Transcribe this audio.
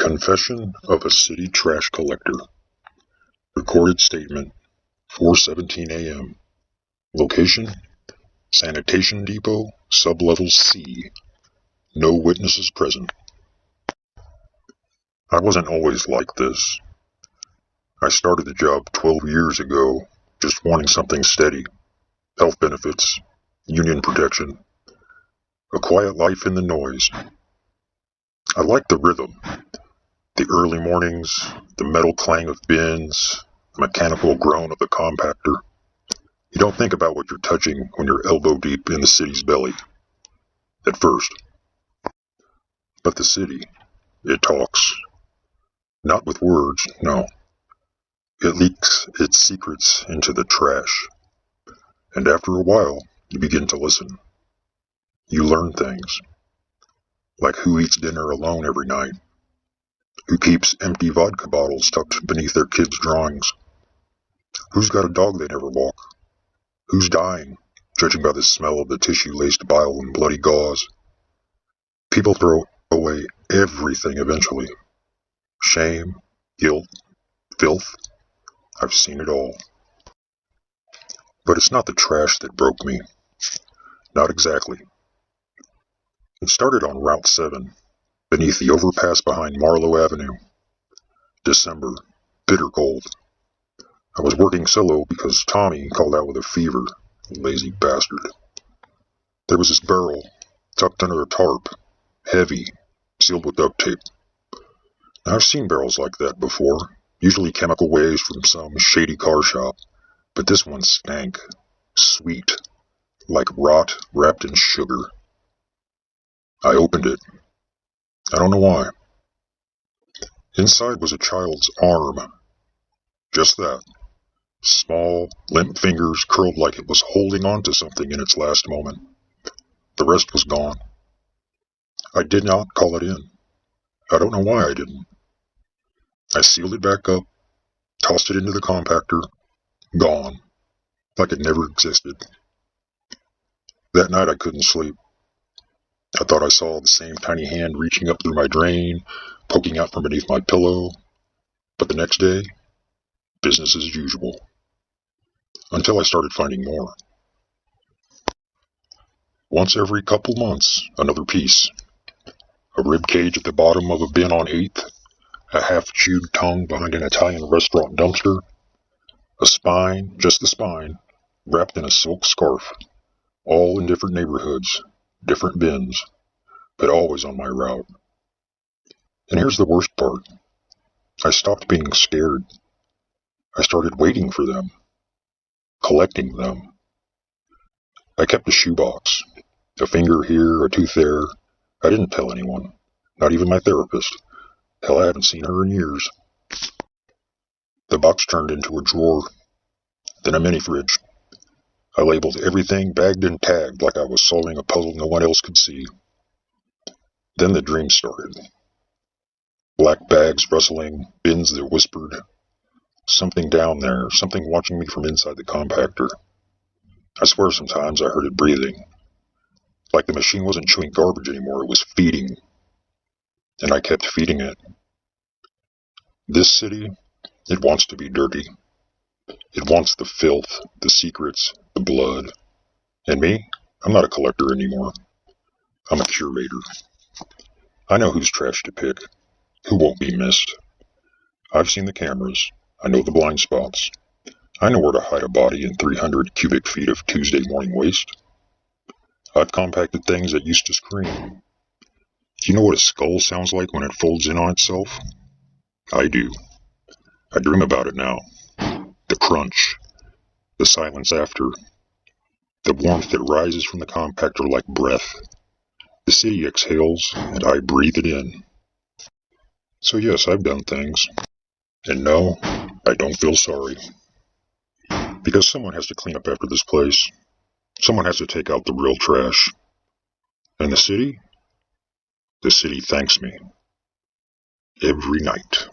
Confession of a City Trash Collector. Recorded statement, 4:17 a.m. Location, Sanitation Depot, Sublevel C. No witnesses present. I wasn't always like this. I started the job 12 years ago, just wanting something steady. Health benefits, union protection, a quiet life in the noise. I liked the rhythm. The early mornings, the metal clang of bins, the mechanical groan of the compactor. You don't think about what you're touching when you're elbow deep in the city's belly. At first. But the city, it talks. Not with words, no. It leaks its secrets into the trash. And after a while, you begin to listen. You learn things. Like who eats dinner alone every night. Who keeps empty vodka bottles tucked beneath their kids' drawings? Who's got a dog they never walk? Who's dying, judging by the smell of the tissue-laced bile and bloody gauze? People throw away everything eventually. Shame, guilt, filth. I've seen it all. But it's not the trash that broke me. Not exactly. It started on Route 7. Beneath the overpass behind Marlowe Avenue. December, bitter cold. I was working solo because Tommy called out with a fever, lazy bastard. There was this barrel, tucked under a tarp, heavy, sealed with duct tape. Now, I've seen barrels like that before, usually chemical waste from some shady car shop, but this one stank, sweet, like rot wrapped in sugar. I opened it. I don't know why. Inside was a child's arm. Just that. Small, limp fingers curled like it was holding on to something in its last moment. The rest was gone. I did not call it in. I don't know why I didn't. I sealed it back up, tossed it into the compactor, gone, like it never existed. That night I couldn't sleep. I thought I saw the same tiny hand reaching up through my drain, poking out from beneath my pillow. But the next day, business as usual. Until I started finding more. Once every couple months, another piece. A rib cage at the bottom of a bin on 8th, a half-chewed tongue behind an Italian restaurant dumpster, a spine, just the spine, wrapped in a silk scarf, all in different neighborhoods. Different bins, but always on my route. And here's the worst part. I stopped being scared. I started waiting for them, collecting them. I kept a shoebox, a finger here, a tooth there. I didn't tell anyone, not even my therapist. Hell, I haven't seen her in years. The box turned into a drawer, then a mini fridge. I labeled everything bagged and tagged like I was solving a puzzle no one else could see. Then the dream started. Black bags rustling, bins that whispered. Something down there, something watching me from inside the compactor. I swear sometimes I heard it breathing. Like the machine wasn't chewing garbage anymore, it was feeding. And I kept feeding it. This city, it wants to be dirty. It wants the filth, the secrets, the blood. And me? I'm not a collector anymore. I'm a curator. I know whose trash to pick, who won't be missed. I've seen the cameras. I know the blind spots. I know where to hide a body in 300 cubic feet of Tuesday morning waste. I've compacted things that used to scream. Do you know what a skull sounds like when it folds in on itself? I do. I dream about it now. The crunch, the silence after, the warmth that rises from the compactor like breath. The city exhales, and I breathe it in. So yes, I've done things. And no, I don't feel sorry. Because someone has to clean up after this place. Someone has to take out the real trash. And the city? The city thanks me. Every night.